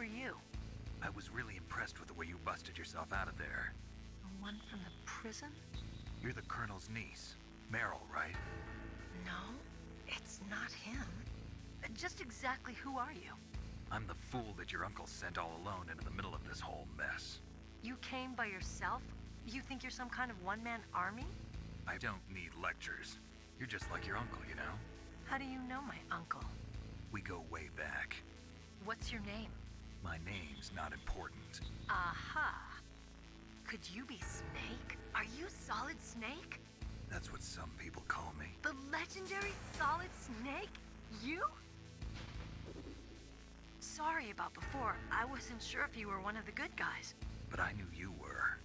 are you? I was really impressed with the way you busted yourself out of there. The one from the prison? You're the Colonel's niece, Meryl, right? No, it's not him. Just exactly who are you? I'm the fool that your uncle sent all alone into the middle of this whole mess. You came by yourself? You think you're some kind of one-man army? I don't need lectures. You're just like your uncle, you know? How do you know my uncle? We go way back. What's your name? My name's not important. Aha! Could you be Snake? Are you Solid Snake? That's what some people call me. The legendary Solid Snake? You? Sorry about before. I wasn't sure if you were one of the good guys. But I knew you were.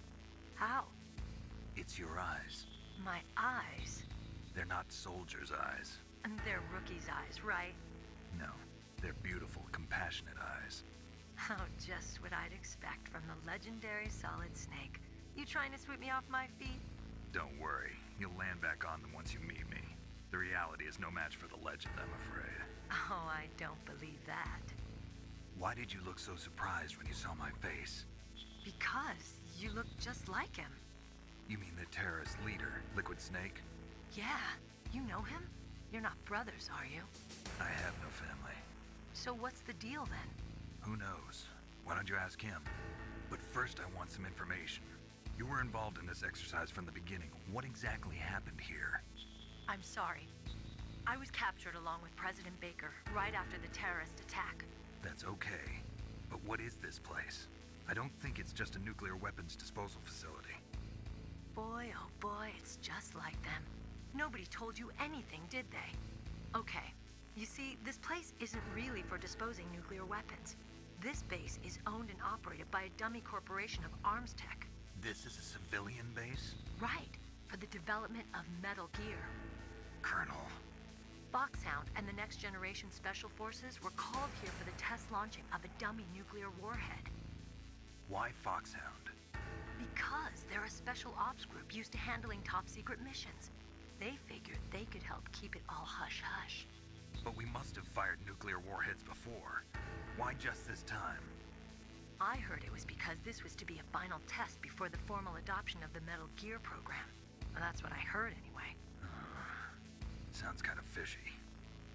How? It's your eyes. My eyes? They're not soldiers' eyes. And they're rookies' eyes, right? No, they're beautiful, compassionate eyes. Oh, just what I'd expect from the legendary Solid Snake. You trying to sweep me off my feet? Don't worry, you'll land back on them once you meet me. The reality is no match for the legend, I'm afraid. Oh, I don't believe that. Why did you look so surprised when you saw my face? Because you look just like him. You mean the terrorist leader, Liquid Snake? Yeah, you know him? You're not brothers, are you? I have no family. So what's the deal then? Who knows? Why don't you ask him? But first I want some information. You were involved in this exercise from the beginning. What exactly happened here? I'm sorry. I was captured along with President Baker right after the terrorist attack. That's okay. But what is this place? I don't think it's just a nuclear weapons disposal facility. Boy, oh boy, it's just like them. Nobody told you anything, did they? Okay, you see, this place isn't really for disposing nuclear weapons. This base is owned and operated by a dummy corporation of arms tech. This is a civilian base? Right, for the development of Metal Gear. Colonel. Foxhound and the Next Generation Special Forces were called here for the test launching of a dummy nuclear warhead. Why Foxhound? Because they're a special ops group used to handling top-secret missions. They figured they could help keep it all hush-hush. But we must have fired nuclear warheads before. Why just this time? I heard it was because this was to be a final test before the formal adoption of the Metal Gear program. Well, that's what I heard anyway. Sounds kind of fishy.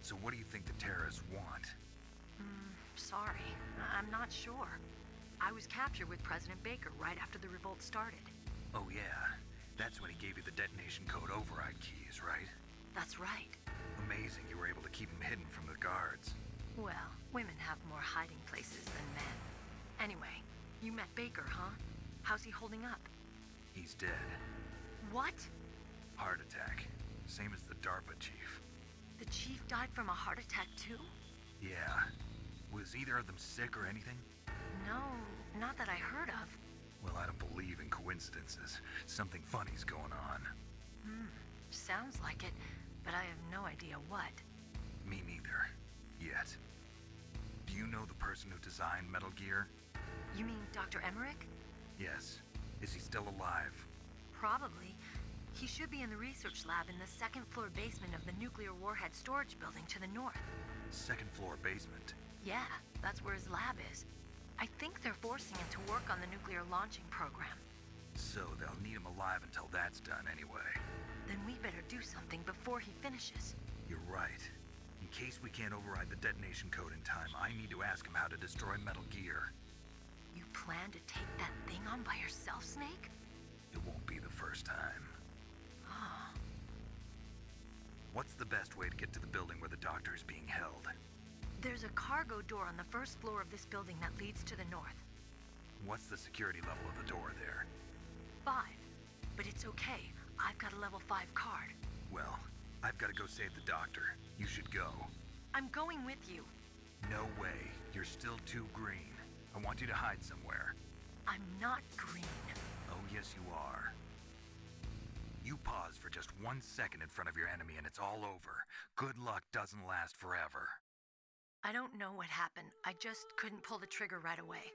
So what do you think the terrorists want? Sorry. I'm not sure. I was captured with President Baker right after the revolt started. Oh yeah, that's when he gave you the detonation code override keys, right? That's right. Amazing you were able to keep him hidden from the guards. Well, women have more hiding places than men. Anyway, you met Baker, huh? How's he holding up? He's dead. What? Heart attack. Same as the DARPA chief. The chief died from a heart attack too? Yeah. Was either of them sick or anything? No, not that I heard of. Well, I don't believe in coincidences. Something funny's going on. Sounds like it, but I have no idea what. Me neither. Yet. Do you know the person who designed Metal Gear? You mean Dr. Emmerich? Yes. Is he still alive? Probably. He should be in the research lab in the second floor basement of the nuclear warhead storage building to the north. Second floor basement? Yeah, that's where his lab is. I think they're forcing him to work on the nuclear launching program. So they'll need him alive until that's done anyway. Then we better do something before he finishes. You're right. In case we can't override the detonation code in time, I need to ask him how to destroy Metal Gear. You plan to take that thing on by yourself, Snake? It won't be the first time. Oh. What's the best way to get to the building where the doctor is being held? There's a cargo door on the first floor of this building that leads to the north. What's the security level of the door there? 5. But it's okay. I've got a level 5 card. Well, I've got to go save the doctor. You should go. I'm going with you. No way. You're still too green. I want you to hide somewhere. I'm not green. Oh, yes you are. You pause for just 1 second in front of your enemy and it's all over. Good luck doesn't last forever. I don't know what happened. I just couldn't pull the trigger right away.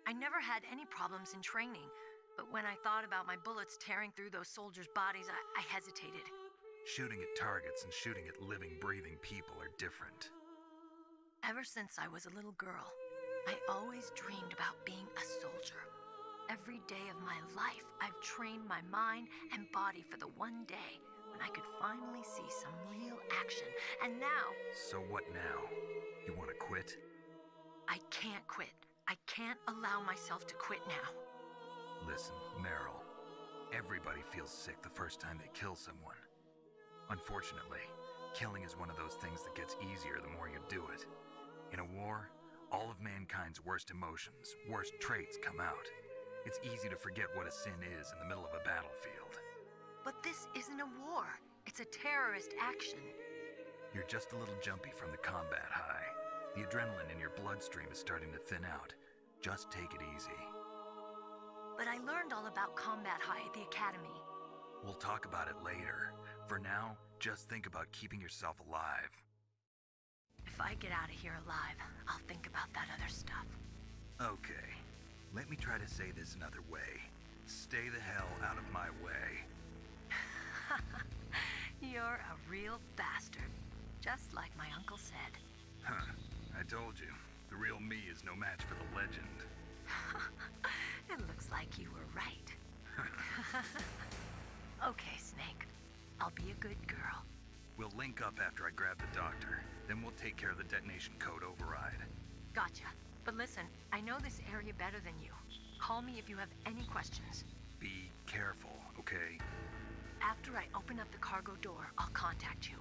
I never had any problems in training, but when I thought about my bullets tearing through those soldiers' bodies, I hesitated. Shooting at targets and shooting at living, breathing people are different. Ever since I was a little girl, I always dreamed about being a soldier. Every day of my life, I've trained my mind and body for the one day when I could finally see some real action. And now... So what now? You want to quit? I can't quit. I can't allow myself to quit now. Listen, Meryl. Everybody feels sick the first time they kill someone. Unfortunately, killing is one of those things that gets easier the more you do it. In a war, all of mankind's worst emotions, worst traits come out. It's easy to forget what a sin is in the middle of a battlefield. But this isn't a war. It's a terrorist action. You're just a little jumpy from the combat high. The adrenaline in your bloodstream is starting to thin out. Just take it easy. But I learned all about combat high at the academy. We'll talk about it later. For now, just think about keeping yourself alive. If I get out of here alive, I'll think about that other stuff. Okay. Let me try to say this another way. Stay the hell out of my way. You're a real bastard. Just like my uncle said. Huh. I told you. The real me is no match for the legend. It looks like you were right. Okay, Snake. I'll be a good girl. We'll link up after I grab the doctor. Then we'll take care of the detonation code override. Gotcha. But listen, I know this area better than you. Call me if you have any questions. Be careful, okay? After I open up the cargo door, I'll contact you.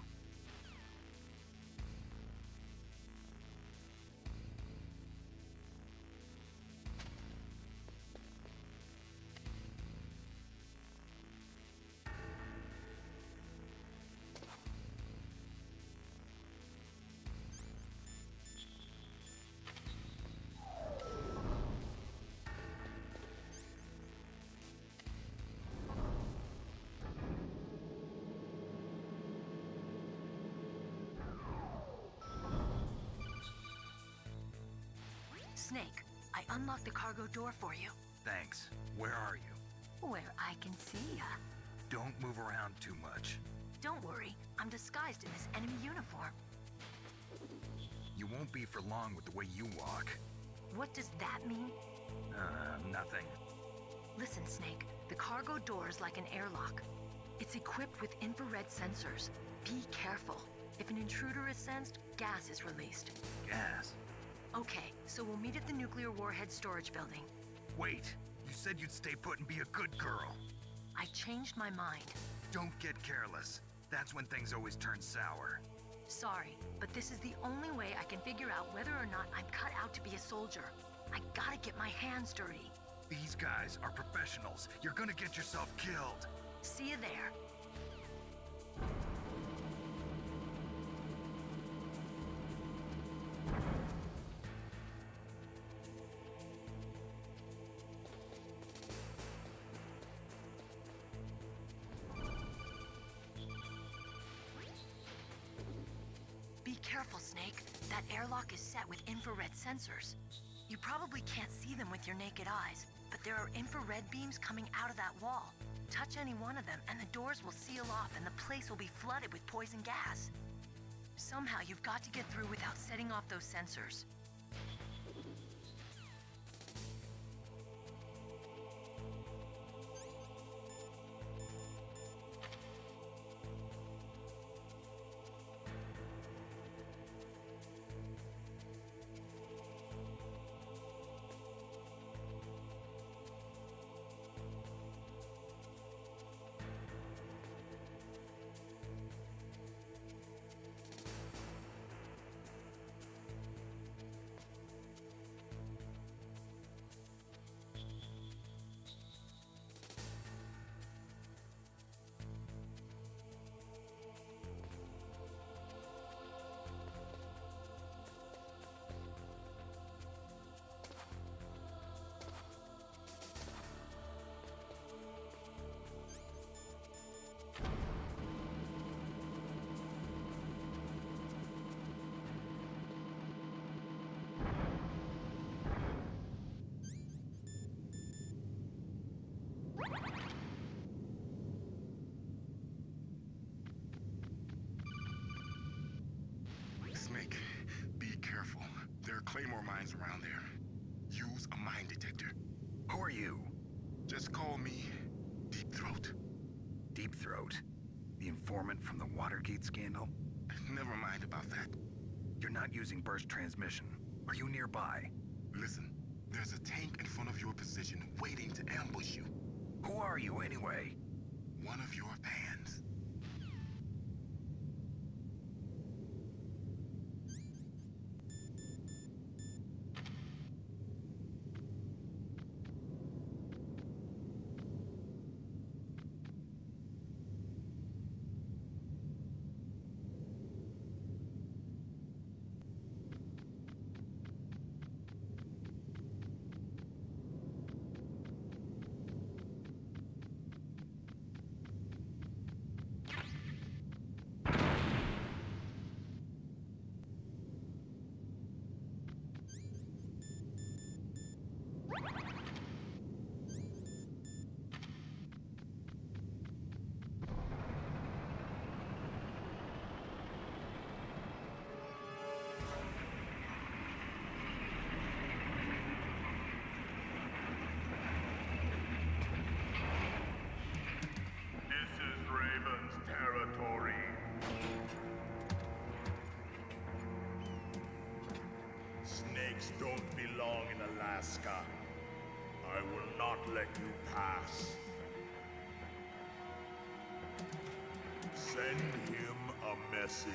Snake, I unlocked the cargo door for you. Thanks. Where are you? Where I can see ya. Don't move around too much. Don't worry, I'm disguised in this enemy uniform. You won't be for long with the way you walk. What does that mean? Nothing. Listen, Snake, the cargo door is like an airlock. It's equipped with infrared sensors. Be careful. If an intruder is sensed, gas is released. Gas? Okay, so we'll meet at the nuclear warhead storage building. Wait, you said you'd stay put and be a good girl. I changed my mind. Don't get careless. That's when things always turn sour. Sorry, but this is the only way I can figure out whether or not I'm cut out to be a soldier. I gotta get my hands dirty. These guys are professionals. You're gonna get yourself killed. See you there. Be careful, Snake. That airlock is set with infrared sensors. You probably can't see them with your naked eyes, but there are infrared beams coming out of that wall. Touch any one of them and the doors will seal off and the place will be flooded with poison gas. Somehow you've got to get through without setting off those sensors. are you? Just call me Deep Throat. Deep Throat? The informant from the Watergate scandal? Never mind about that. You're not using burst transmission. Are you nearby? Listen, there's a tank in front of your position waiting to ambush you. Who are you anyway? One of your fans. Snakes don't belong in Alaska. I will not let you pass. Send him a message.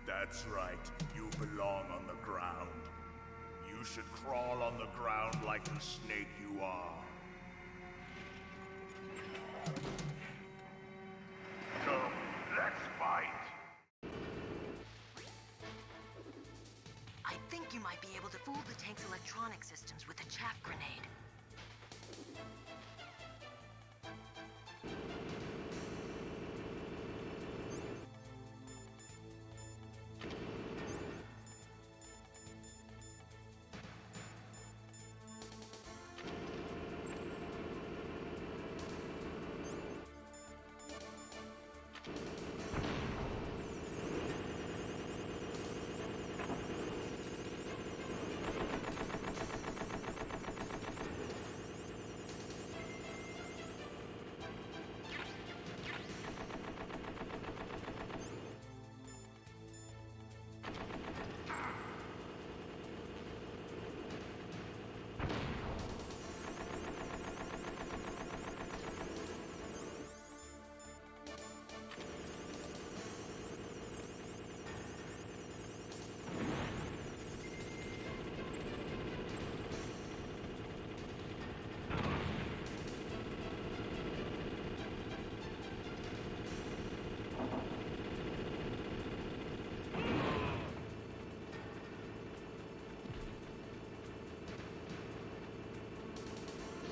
That's right, you belong on the ground. You should crawl on the ground like the snake you are. Come, let's fight. I think you might be able to fool the tank's electronic systems with a chaff grenade.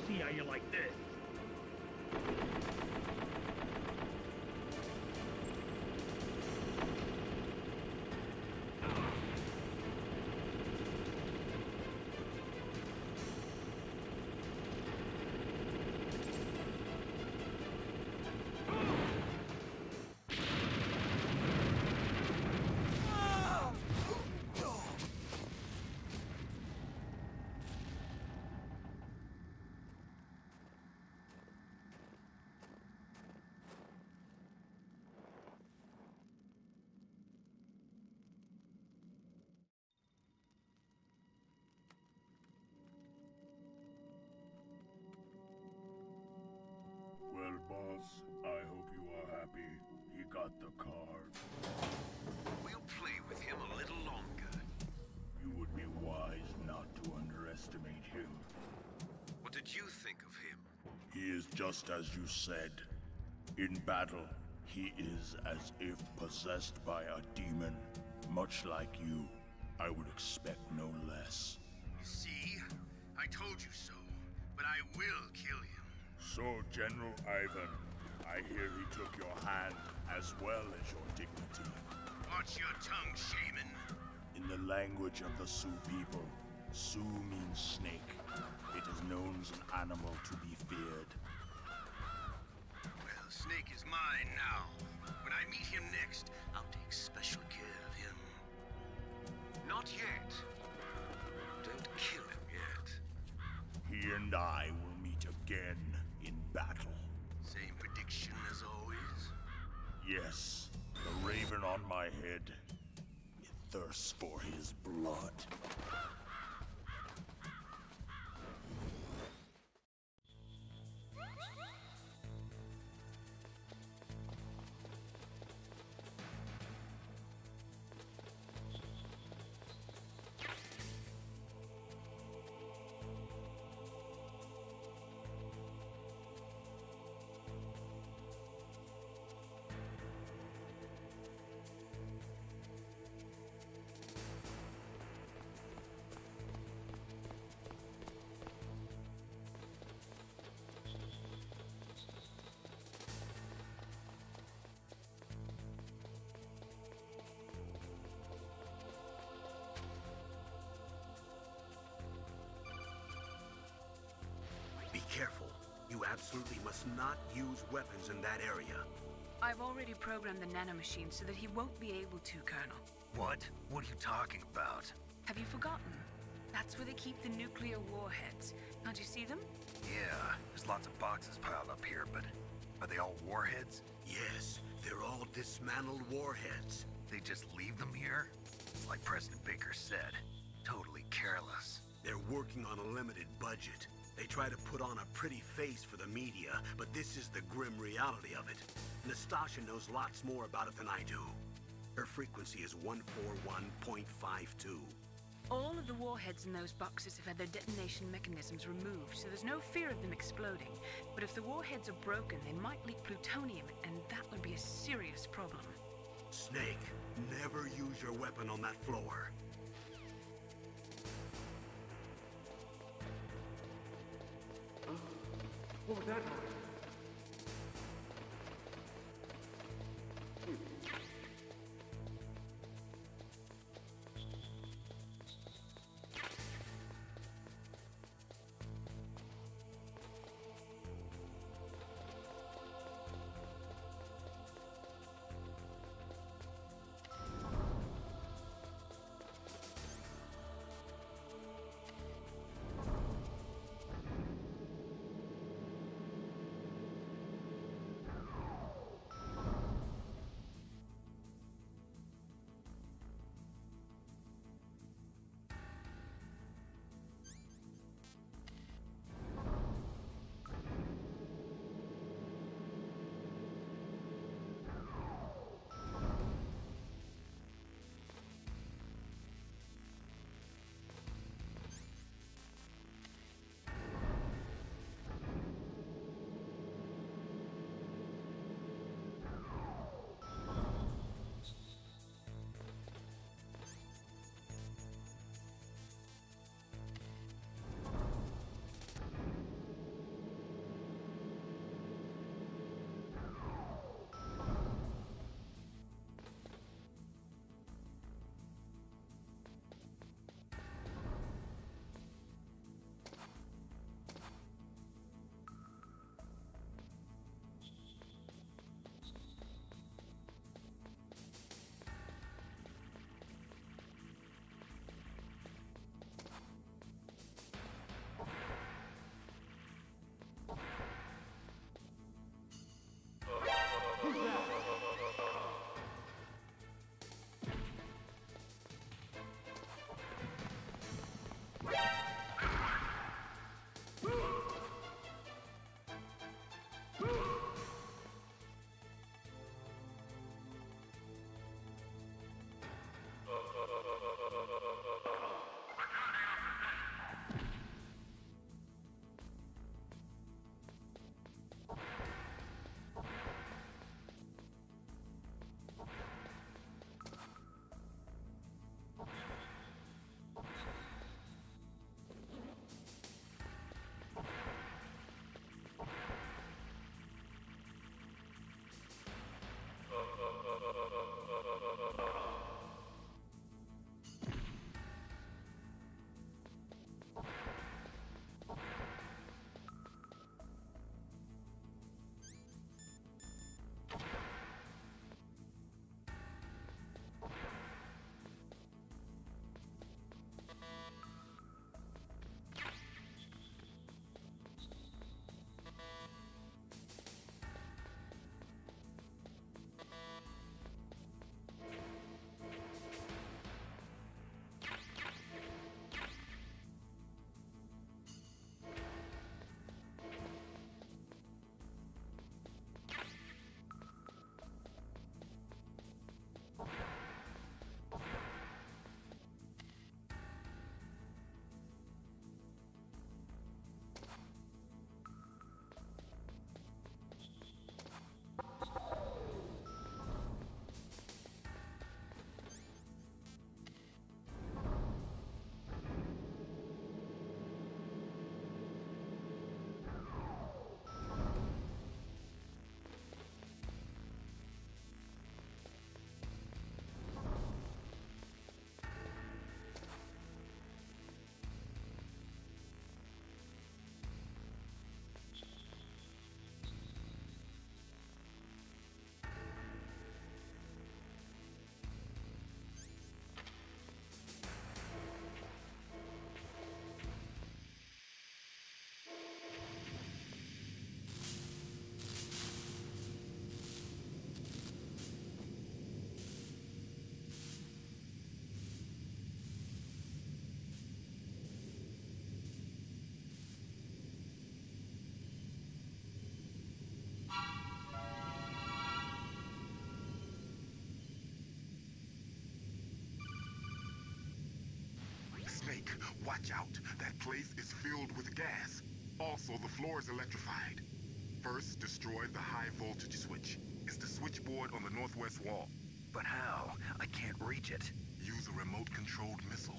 See how you like this? Well, boss, I hope you are happy. He got the card. We'll play with him a little longer. You would be wise not to underestimate him. What did you think of him? He is just as you said. In battle, he is as if possessed by a demon. Much like you, I would expect no less. See? I told you so. But I will kill him. So, General Ivan, I hear he took your hand as well as your dignity. Watch your tongue, shaman. In the language of the Sioux people, Sioux means snake. It is known as an animal to be feared. Well, Snake is mine now. When I meet him next, I'll take special care of him. Not yet. Don't kill him yet. He and I will meet again in battle. Same prediction as always? Yes, the raven on my head. It thirsts for his blood. Be careful. You absolutely must not use weapons in that area. I've already programmed the nanomachine so that he won't be able to, Colonel. What? What are you talking about? Have you forgotten? That's where they keep the nuclear warheads. Can't you see them? Yeah, there's lots of boxes piled up here, but are they all warheads? Yes, they're all dismantled warheads. They just leave them here? It's like President Baker said. Totally careless. They're working on a limited budget. They try to put on a pretty face for the media, but this is the grim reality of it. Nastasha knows lots more about it than I do. Her frequency is 141.52. All of the warheads in those boxes have had their detonation mechanisms removed, so there's no fear of them exploding. But if the warheads are broken, they might leak plutonium, and that would be a serious problem. Snake, never use your weapon on that floor. What was that? Watch out. That place is filled with gas. Also, the floor is electrified. First, destroy the high voltage switch. It's the switchboard on the northwest wall. But how? I can't reach it. Use a remote-controlled missile.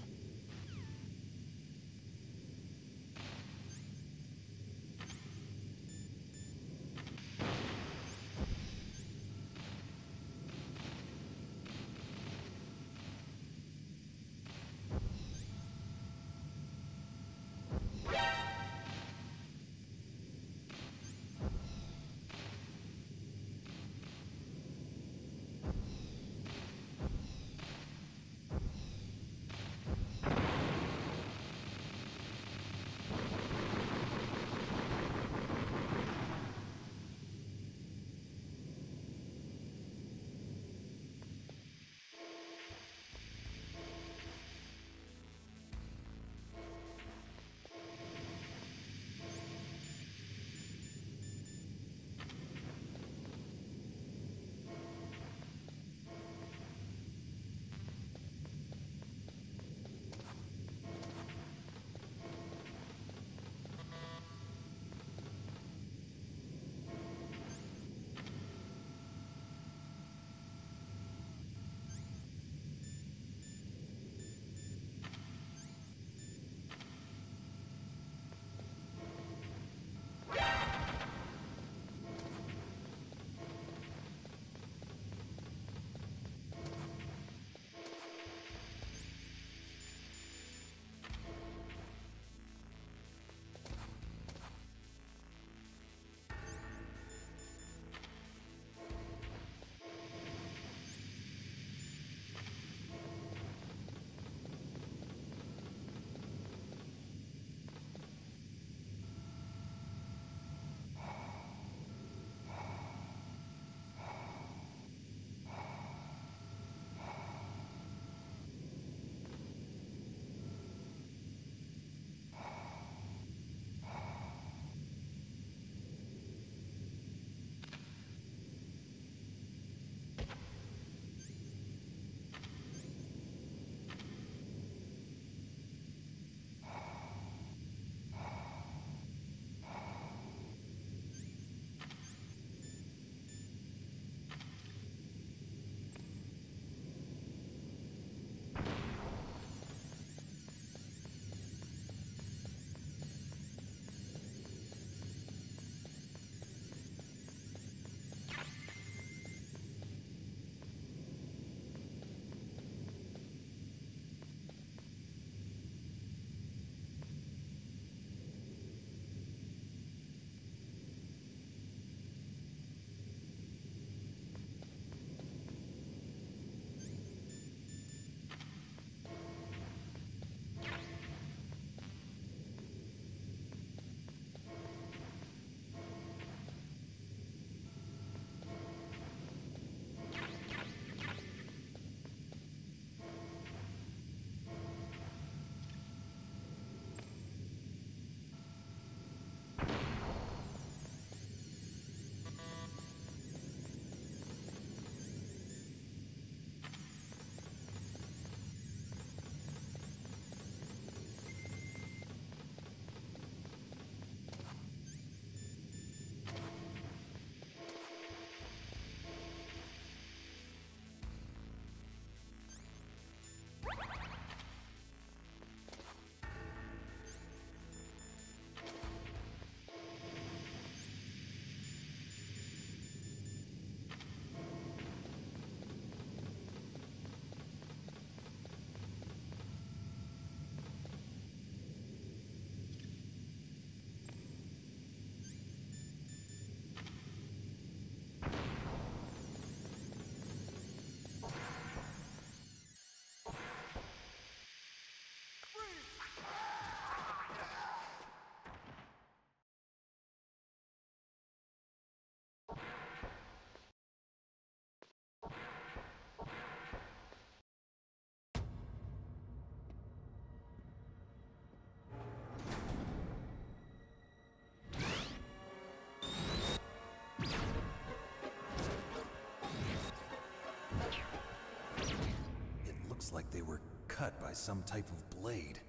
Like they were cut by some type of blade.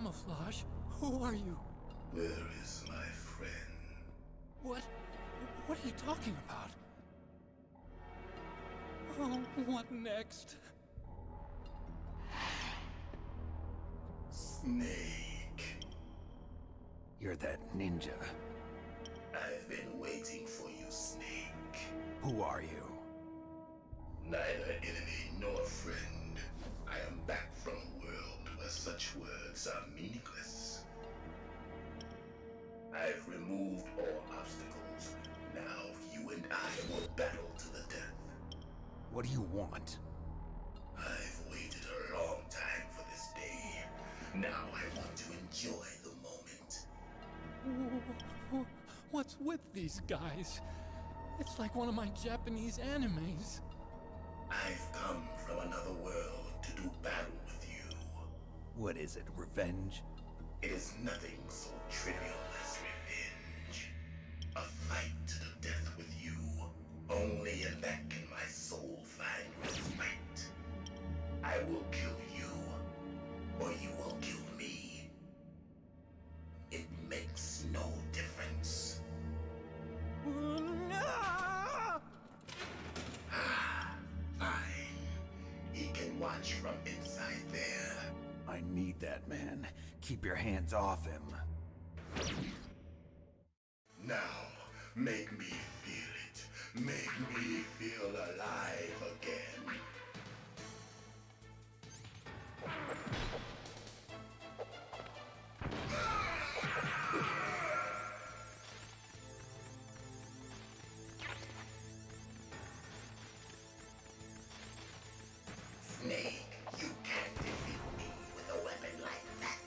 camouflage. Who are you? Where is my friend? What? What are you talking about? Oh, what next? Snake. You're that ninja. I've been waiting for you, Snake. Who are you? Neither enemy nor friend. I am back from a world where such words are meaningless. I've removed all obstacles. Now you and I will battle to the death. What do you want? I've waited a long time for this day. Now I want to enjoy the moment. What's with these guys? It's like one of my Japanese animes. I've come from another world to do battle with you. What is it, revenge? It is nothing so trivial as revenge. A fight to the death with you. Only in that can my soul find respite. I will kill you, or you will kill me. It makes no difference. Fine. He can watch from inside there. I need that man. Keep your hands off him. Now, make me feel it. Make me feel alive again. Snake, you can't defeat me with a weapon like that.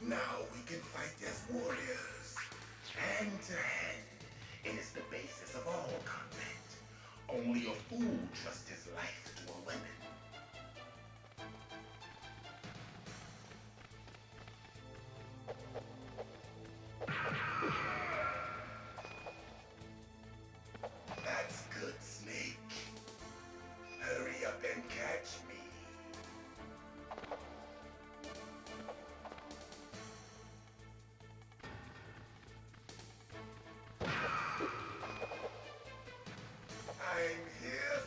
Now we can fight as warriors, hand to hand. It is the basis of all combat. Only a fool trusts his life to a weapon. That's good, Snake. Hurry up and catch me. I'm here,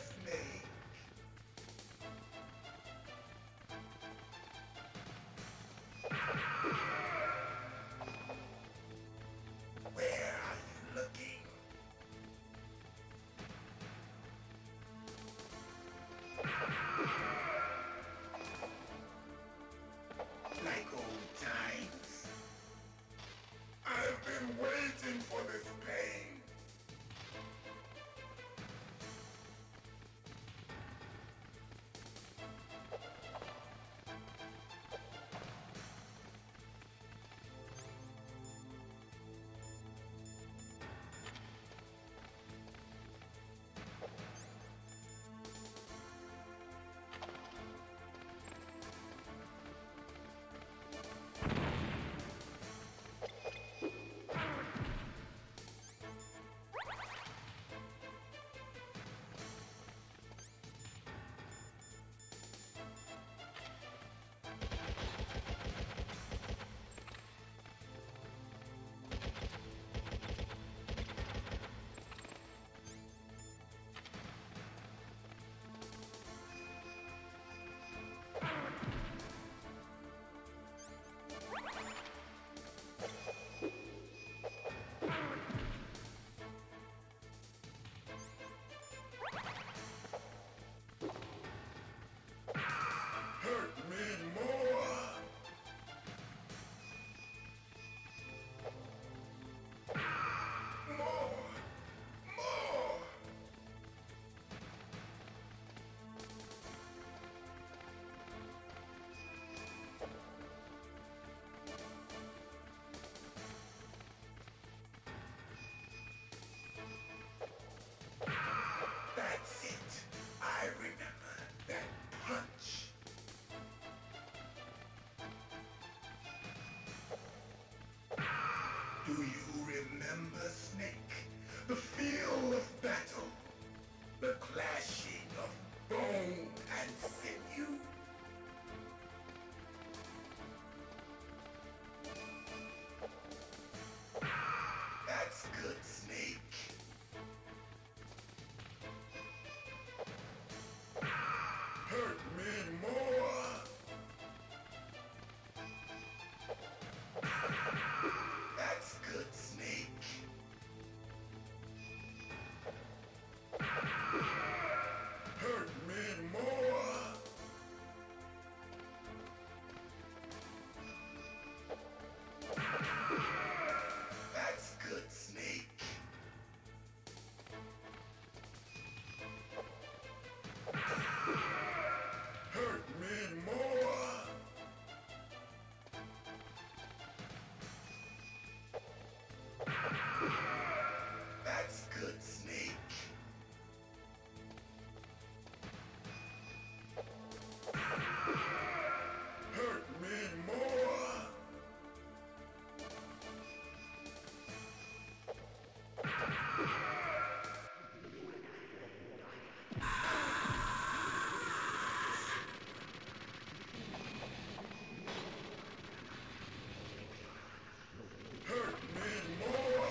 remember, Snake? The feel of battle. The clashing of bone and sinew. That's good, Snake. Hurt me more. That's good, Snake. Hurt me more. That's good, Snake. Hurt me more. That's good, Snake. Hurt me more. Hurt me more.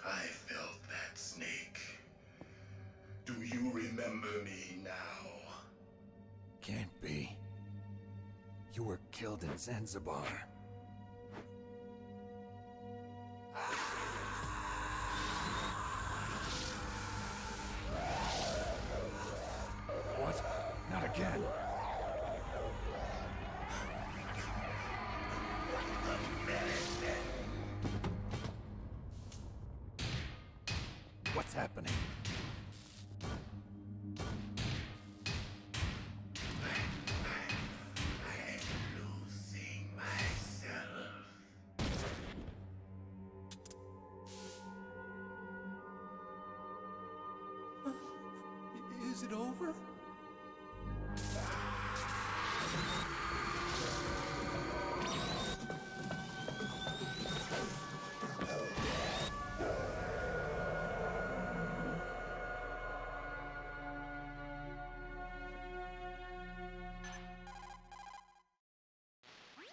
I felt that, Snake. Do you remember me now? Can't be. You were killed in Zanzibar. What? Not again. What's happening? Losing myself. Is it over?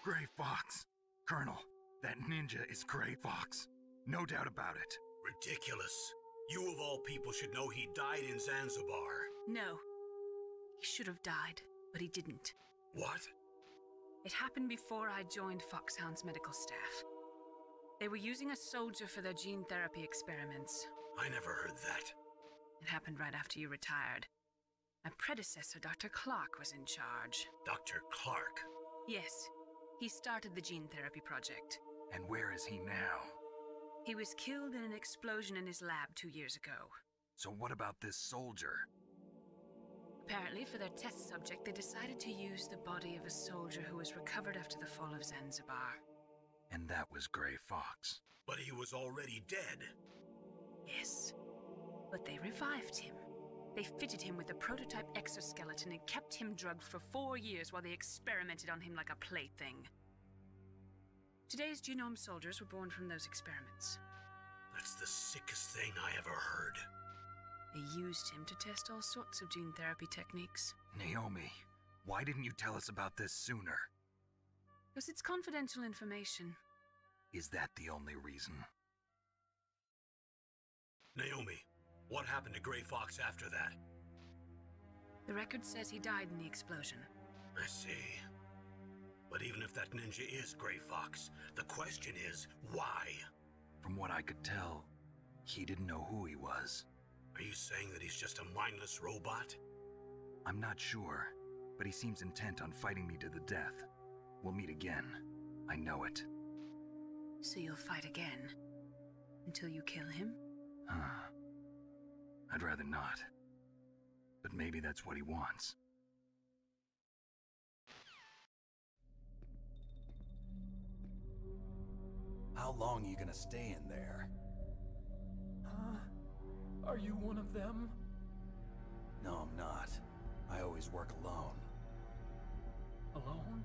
Gray Fox. Colonel, that ninja is Gray Fox. No doubt about it. Ridiculous. You of all people should know he died in Zanzibar. No. He should have died, but he didn't. What? It happened before I joined Foxhound's medical staff. They were using a soldier for their gene therapy experiments. I never heard that. It happened right after you retired. My predecessor, Dr. Clark, was in charge. Dr. Clark. Yes, he started the gene therapy project. And where is he now? He was killed in an explosion in his lab 2 years ago. So what about this soldier? Apparently, for their test subject, they decided to use the body of a soldier who was recovered after the fall of Zanzibar. And that was Gray Fox. But he was already dead. Yes, but they revived him. They fitted him with a prototype exoskeleton and kept him drugged for 4 years while they experimented on him like a plaything. Today's genome soldiers were born from those experiments. That's the sickest thing I ever heard. They used him to test all sorts of gene therapy techniques. Naomi, why didn't you tell us about this sooner? Because it's confidential information. Is that the only reason? Naomi, what happened to Gray Fox after that? The record says he died in the explosion. I see. But even if that ninja is Gray Fox, the question is, why? From what I could tell, he didn't know who he was. Are you saying that he's just a mindless robot? I'm not sure, but he seems intent on fighting me to the death. We'll meet again. I know it. So you'll fight again? Until you kill him? I'd rather not. But maybe that's what he wants. How long are you gonna stay in there? Huh? Are you one of them? No, I'm not. I always work alone. Alone?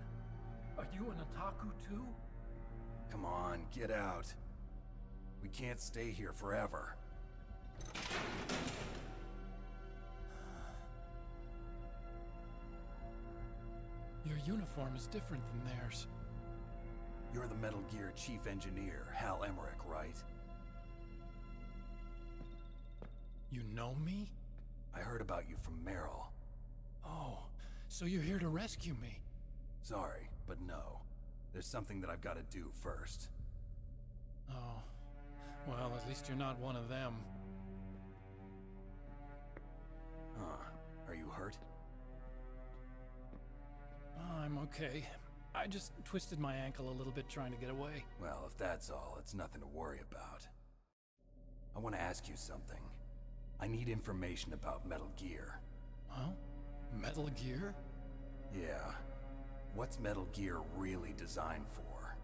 Are you an otaku too? Come on, get out. We can't stay here forever. Your uniform is different than theirs. You're the Metal Gear Chief Engineer, Hal Emmerich, right? You know me? I heard about you from Meryl. Oh, so you're here to rescue me? Sorry, but no. There's something that I've got to do first. Oh, well, at least you're not one of them. Huh. Are you hurt? Oh, I'm okay. I just twisted my ankle a little bit trying to get away. Well, if that's all, it's nothing to worry about. I want to ask you something. I need information about Metal Gear. Huh? Metal Gear? Yeah. What's Metal Gear really designed for?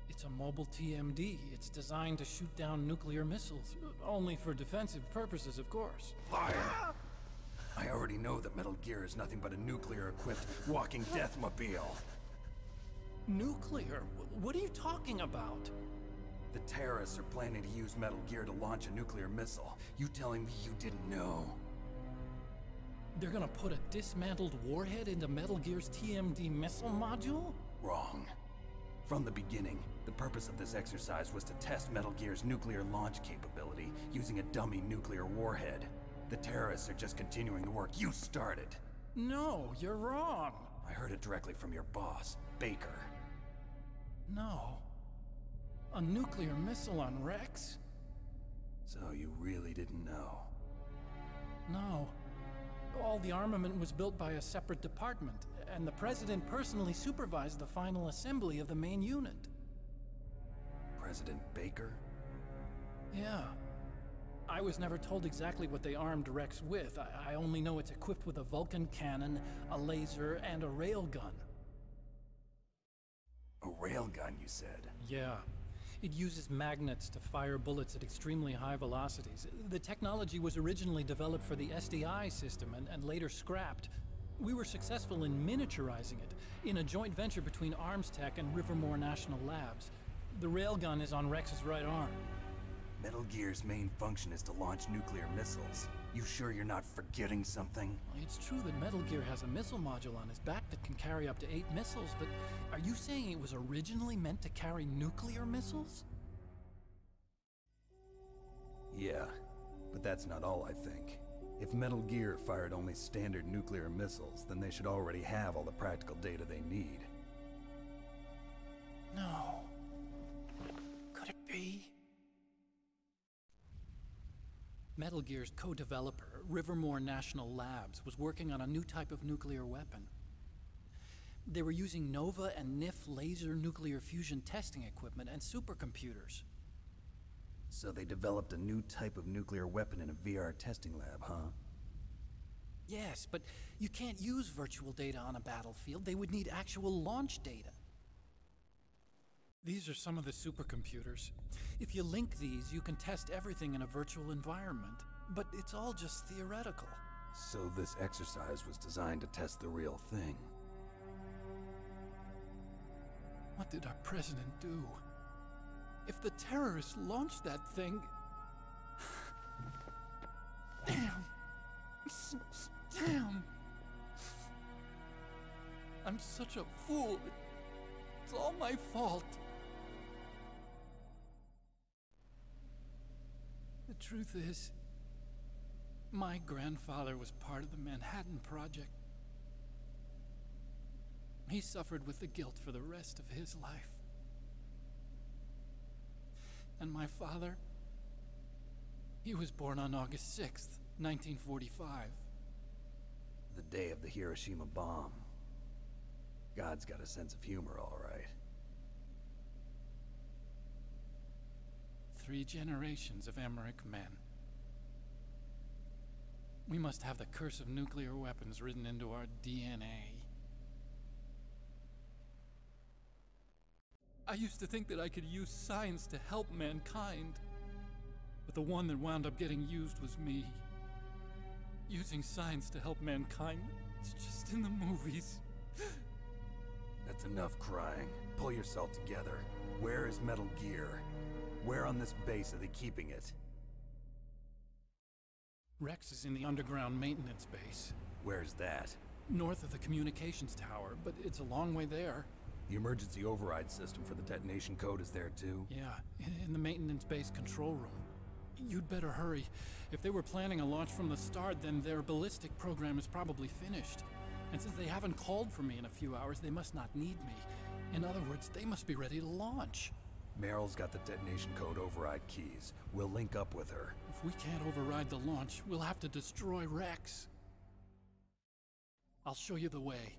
It's a mobile TMD. It's designed to shoot down nuclear missiles. Only for defensive purposes, of course. Liar! I already know that Metal Gear is nothing but a nuclear-equipped walking deathmobile. Nuclear? What are you talking about? The terrorists are planning to use Metal Gear to launch a nuclear missile. You telling me you didn't know? They're gonna put a dismantled warhead into Metal Gear's TMD missile module? Wrong. From the beginning, the purpose of this exercise was to test Metal Gear's nuclear launch capability using a dummy nuclear warhead. The terrorists are just continuing the work you started. No, you're wrong. I heard it directly from your boss, Baker. No. A nuclear missile on Rex? So you really didn't know? No. All the armament was built by a separate department, and the President personally supervised the final assembly of the main unit. President Baker? Yeah. I was never told exactly what they armed Rex with. I only know it's equipped with a Vulcan cannon, a laser, and a railgun. A railgun, you said? Yeah. It uses magnets to fire bullets at extremely high velocities. The technology was originally developed for the SDI system and later scrapped. We were successful in miniaturizing it in a joint venture between Armstech and Rivermore National Labs. The railgun is on Rex's right arm. Metal Gear's main function is to launch nuclear missiles. You sure you're not forgetting something? It's true that Metal Gear has a missile module on his back that can carry up to 8 missiles, but are you saying it was originally meant to carry nuclear missiles? Yeah, but that's not all I think. If Metal Gear fired only standard nuclear missiles, then they should already have all the practical data they need. No. Could it be? Metal Gear's co-developer, Rivermore National Labs, was working on a new type of nuclear weapon. They were using NOVA and NIF laser nuclear fusion testing equipment and supercomputers. So they developed a new type of nuclear weapon in a VR testing lab, huh? Yes, but you can't use virtual data on a battlefield. They would need actual launch data. These are some of the supercomputers. If you link these, you can test everything in a virtual environment. But it's all just theoretical. So this exercise was designed to test the real thing. What did our president do? If the terrorists launched that thing... Damn! Damn! I'm such a fool. It's all my fault. The truth is, my grandfather was part of the Manhattan Project. He suffered with the guilt for the rest of his life. And my father, he was born on August 6th, 1945. The day of the Hiroshima bomb. God's got a sense of humor, all right. 3 generations of Emmerich men. We must have the curse of nuclear weapons written into our DNA. I used to think that I could use science to help mankind. But the one that wound up getting used was me. Using science to help mankind, it's just in the movies. That's enough crying. Pull yourself together. Where is Metal Gear? Where on this base are they keeping it? Rex is in the underground maintenance base. Where's that? North of the communications tower, but it's a long way there. The emergency override system for the detonation code is there too? Yeah, in the maintenance base control room. You'd better hurry. If they were planning a launch from the start, then their ballistic program is probably finished. And since they haven't called for me in a few hours, they must not need me. In other words, they must be ready to launch. Meryl's got the detonation code override keys. We'll link up with her. If we can't override the launch, we'll have to destroy Rex. I'll show you the way.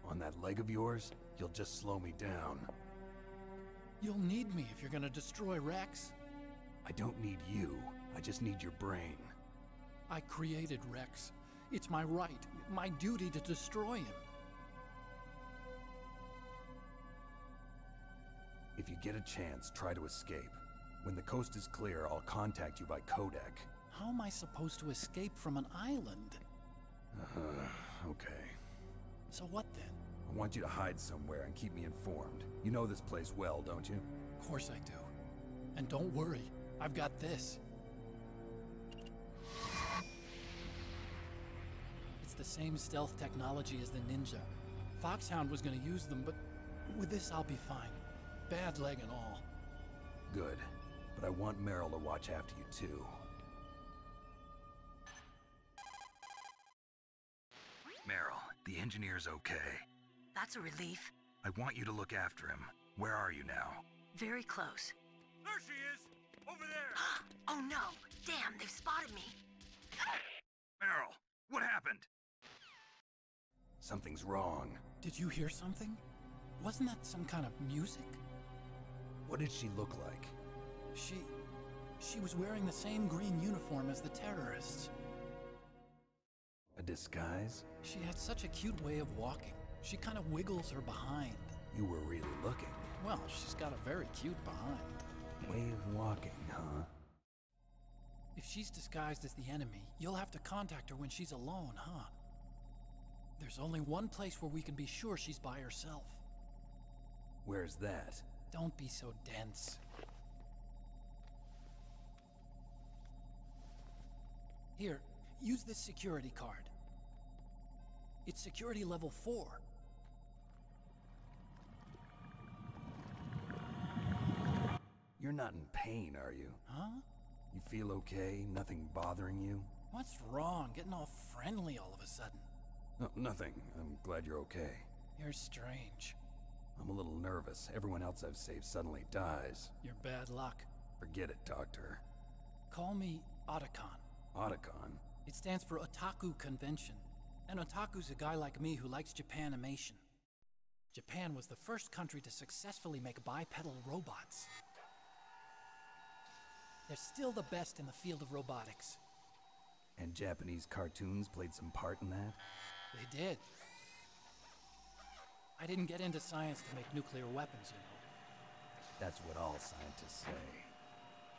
On that leg of yours, you'll just slow me down. You'll need me if you're gonna destroy Rex. I don't need you. I just need your brain. I created Rex. It's my right, my duty to destroy him. If you get a chance, try to escape. When the coast is clear, I'll contact you by codec. How am I supposed to escape from an island? Okay. So what then? I want you to hide somewhere and keep me informed. You know this place well, don't you? Of course I do. And don't worry, I've got this. It's the same stealth technology as the Ninja. Foxhound was gonna use them, but with this I'll be fine. Bad leg and all. Good. But I want Meryl to watch after you too. Meryl, the engineer's okay. That's a relief. I want you to look after him. Where are you now? Very close. There she is! Over there! Oh no! Damn, they've spotted me! Meryl, what happened? Something's wrong. Did you hear something? Wasn't that some kind of music? What did she look like? She was wearing the same green uniform as the terrorists. A disguise? She had such a cute way of walking. She kind of wiggles her behind. You were really looking. Well, she's got a very cute behind. Way of walking, huh? If she's disguised as the enemy, you'll have to contact her when she's alone, huh? There's only one place where we can be sure she's by herself. Where's that? Don't be so dense. Here, use this security card. It's security level 4. You're not in pain, are you? Huh? You feel okay? Nothing bothering you? What's wrong? Getting all friendly all of a sudden. No, nothing. I'm glad you're okay. You're strange. I'm a little nervous. Everyone else I've saved suddenly dies. You're bad luck. Forget it, Doctor. Call me Otacon. Otacon? It stands for Otaku Convention. An otaku's a guy like me who likes Japanimation. Japan was the first country to successfully make bipedal robots. They're still the best in the field of robotics. And Japanese cartoons played some part in that? They did. I didn't get into science to make nuclear weapons, you know. That's what all scientists say.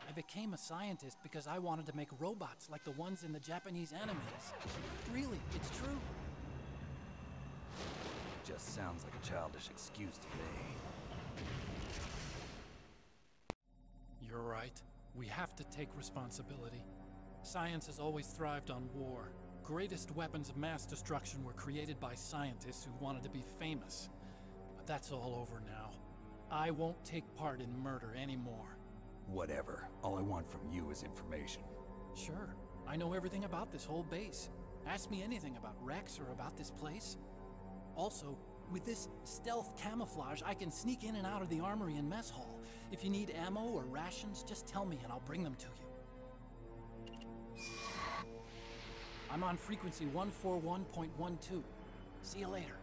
I became a scientist because I wanted to make robots like the ones in the Japanese animes. Really, it's true. Just sounds like a childish excuse to me. You're right. We have to take responsibility. Science has always thrived on war. Greatest weapons of mass destruction were created by scientists who wanted to be famous. But that's all over now. I won't take part in murder anymore. Whatever. All I want from you is information. Sure. I know everything about this whole base. Ask me anything about Rex or about this place. Also, with this stealth camouflage, I can sneak in and out of the armory and mess hall. If you need ammo or rations, just tell me and I'll bring them to you. I'm on frequency 141.12. See you later.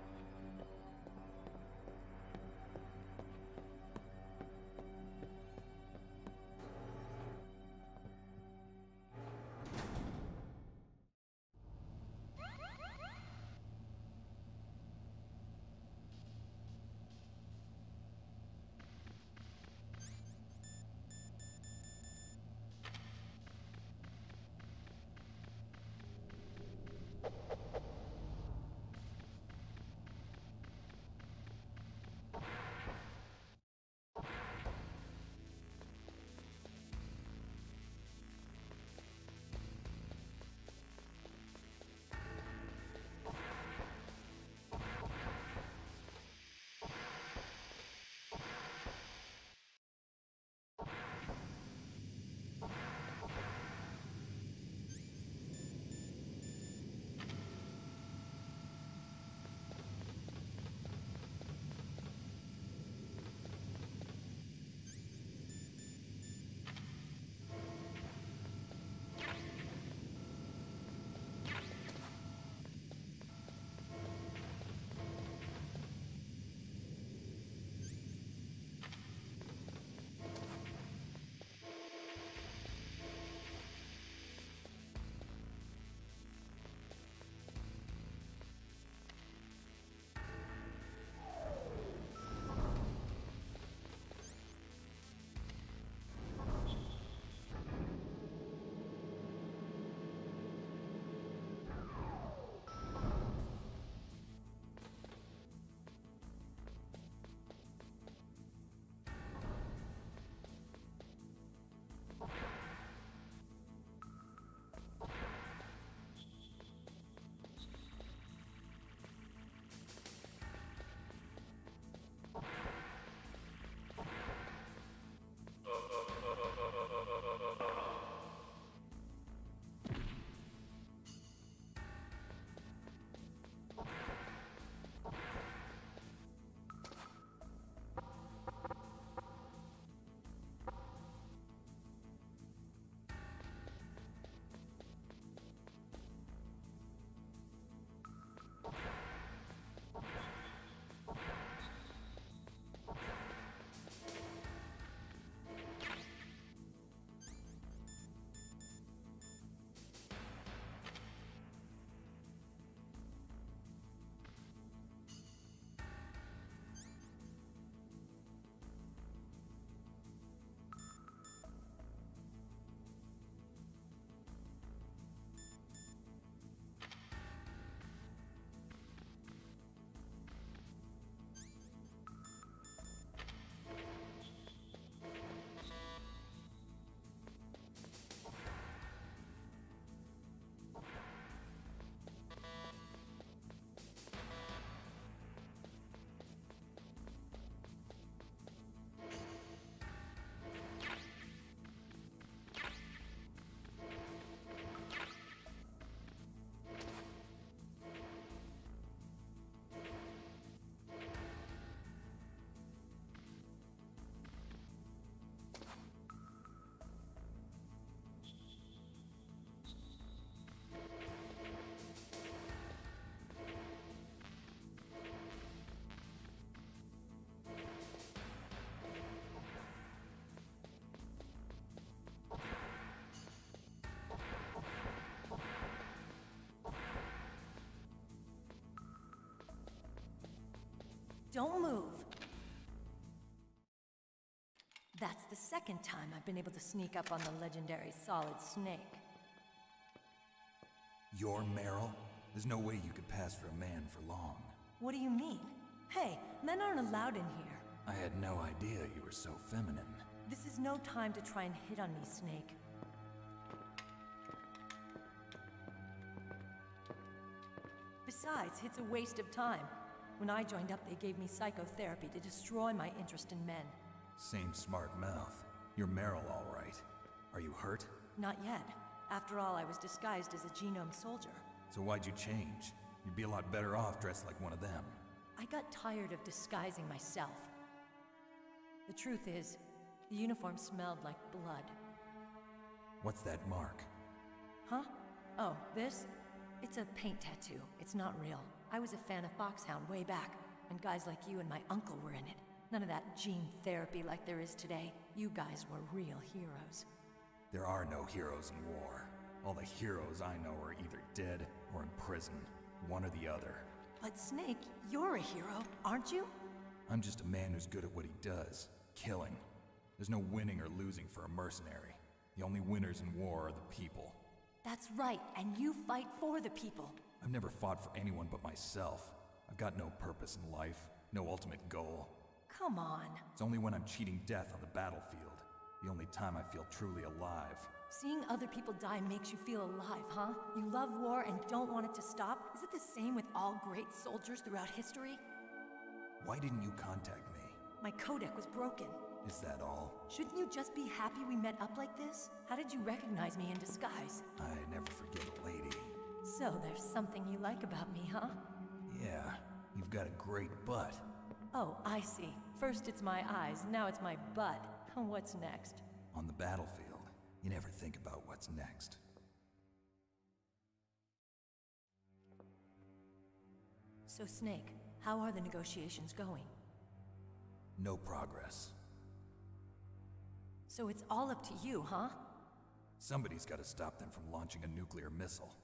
Don't move. That's the second time I've been able to sneak up on the legendary Solid Snake. You're Meryl? There's no way you could pass for a man for long. What do you mean? Hey, men aren't allowed in here. I had no idea you were so feminine. This is no time to try and hit on me, Snake. Besides, it's a waste of time. When I joined up, they gave me psychotherapy to destroy my interest in men. Same smart mouth. You're Meryl, all right. Are you hurt? Not yet. After all, I was disguised as a genome soldier. So why'd you change? You'd be a lot better off dressed like one of them. I got tired of disguising myself. The truth is, the uniform smelled like blood. What's that mark? Huh? Oh, this? It's a paint tattoo. It's not real. I was a fan of Foxhound way back, and guys like you and my uncle were in it. None of that gene therapy like there is today. You guys were real heroes. There are no heroes in war. All the heroes I know are either dead or in prison. One or the other. But Snake, you're a hero, aren't you? I'm just a man who's good at what he does. Killing. There's no winning or losing for a mercenary. The only winners in war are the people. That's right, and you fight for the people. I've never fought for anyone but myself. I've got no purpose in life, no ultimate goal. Come on. It's only when I'm cheating death on the battlefield. The only time I feel truly alive. Seeing other people die makes you feel alive, huh? You love war and don't want it to stop? Is it the same with all great soldiers throughout history? Why didn't you contact me? My codec was broken. Is that all? Shouldn't you just be happy we met up like this? How did you recognize me in disguise? I never forget a lady. So there's something you like about me, huh? Yeah, you've got a great butt. Oh, I see. First it's my eyes, now it's my butt. What's next? On the battlefield, you never think about what's next. So Snake, how are the negotiations going? No progress. So it's all up to you, huh? Somebody's got to stop them from launching a nuclear missile.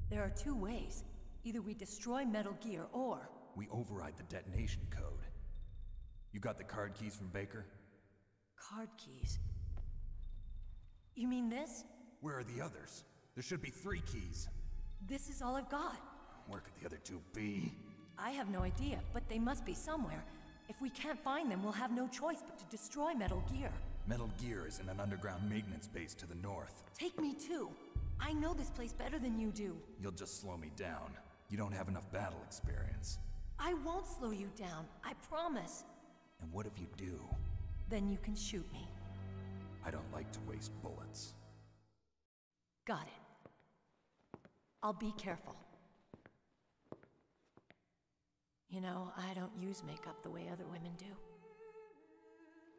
There are two ways. Either we destroy Metal Gear, or... we override the detonation code. You got the card keys from Baker? Card keys? You mean this? Where are the others? There should be 3 keys. This is all I've got. Where could the other 2 be? I have no idea, but they must be somewhere. If we can't find them, we'll have no choice but to destroy Metal Gear. Metal Gear is in an underground maintenance base to the north. Take me too. I know this place better than you do. You'll just slow me down. You don't have enough battle experience. I won't slow you down, I promise. And what if you do? Then you can shoot me. I don't like to waste bullets. Got it. I'll be careful. You know, I don't use makeup the way other women do.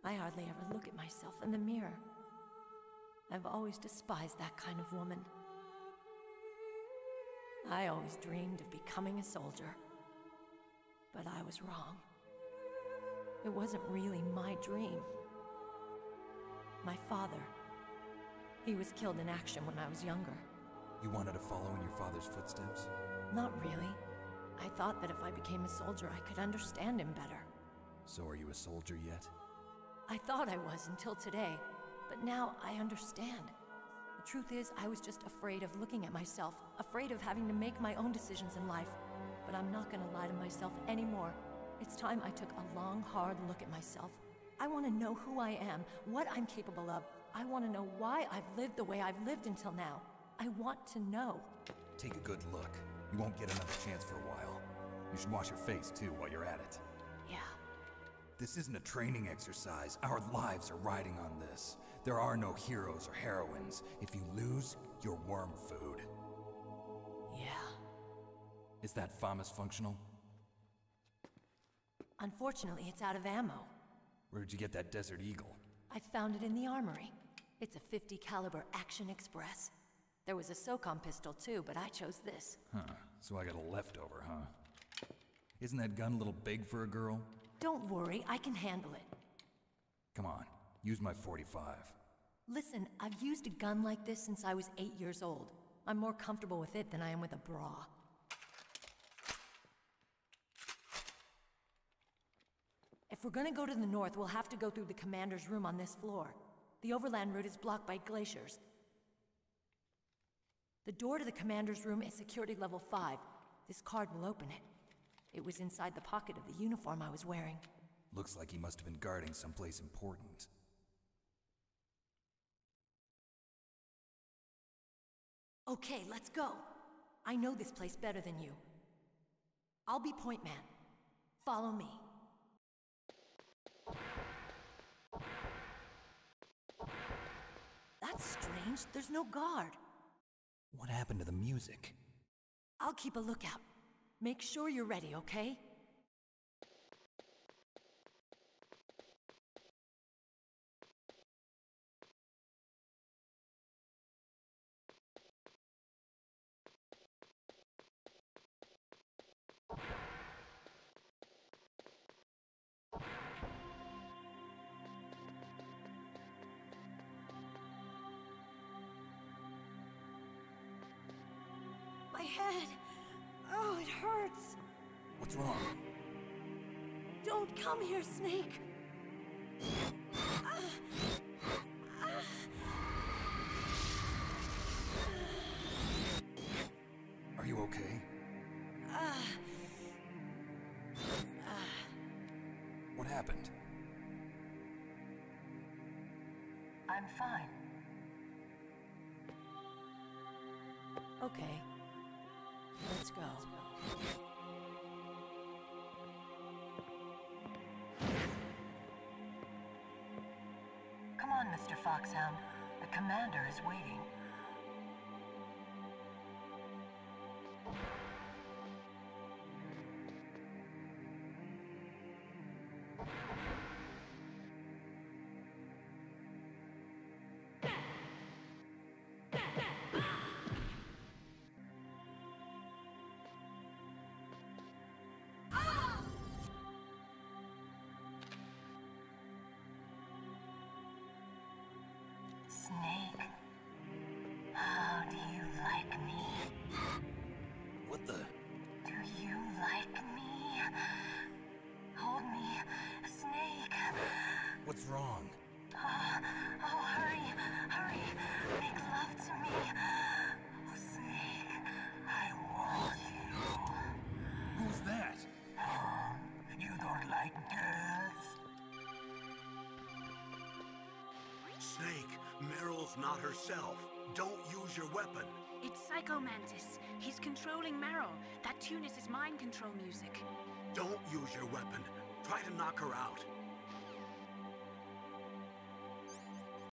I hardly ever look at myself in the mirror. I've always despised that kind of woman. I always dreamed of becoming a soldier. But I was wrong. It wasn't really my dream. My father, he was killed in action when I was younger. You wanted to follow in your father's footsteps? Not really. I thought that if I became a soldier, I could understand him better. So are you a soldier yet? I thought I was until today, but now I understand. The truth is, I was just afraid of looking at myself, afraid of having to make my own decisions in life. But I'm not gonna lie to myself anymore. It's time I took a long, hard look at myself. I want to know who I am, what I'm capable of. I want to know why I've lived the way I've lived until now. I want to know. Take a good look. You won't get another chance for a while. You should wash your face, too, while you're at it. Yeah. This isn't a training exercise. Our lives are riding on this. There are no heroes or heroines. If you lose, you're worm food. Yeah. Is that FAMAS functional? Unfortunately, it's out of ammo. Where'd you get that Desert Eagle? I found it in the armory. It's a .50 caliber Action Express. There was a SOCOM pistol too, but I chose this. Huh, so I got a leftover, huh? Isn't that gun a little big for a girl? Don't worry, I can handle it. Come on, use my .45. Listen, I've used a gun like this since I was 8 years old. I'm more comfortable with it than I am with a bra. If we're gonna go to the north, we'll have to go through the commander's room on this floor. The overland route is blocked by glaciers. The door to the commander's room is security level 5. This card will open it. It was inside the pocket of the uniform I was wearing. Looks like he must have been guarding someplace important. Okay, let's go. I know this place better than you. I'll be point man. Follow me. That's strange. There's no guard. What happened to the music? I'll keep a lookout. Make sure you're ready, okay? My head! Oh, it hurts! What's wrong? Don't come here, Snake! Are you okay? What happened? I'm fine. Okay. Let's go. Come on, Mr. Foxhound. The commander is waiting. Snake, how do you like me? What the? Do you like me? Hold me, Snake. What's wrong? Oh, hurry, hurry. Make love to me. Oh, Snake, I want you. Who's that? Oh, you don't like girls? Snake, Meryl's not herself. Don't use your weapon. It's Psycho Mantis. He's controlling Meryl. That tune is his mind control music. Don't use your weapon. Try to knock her out.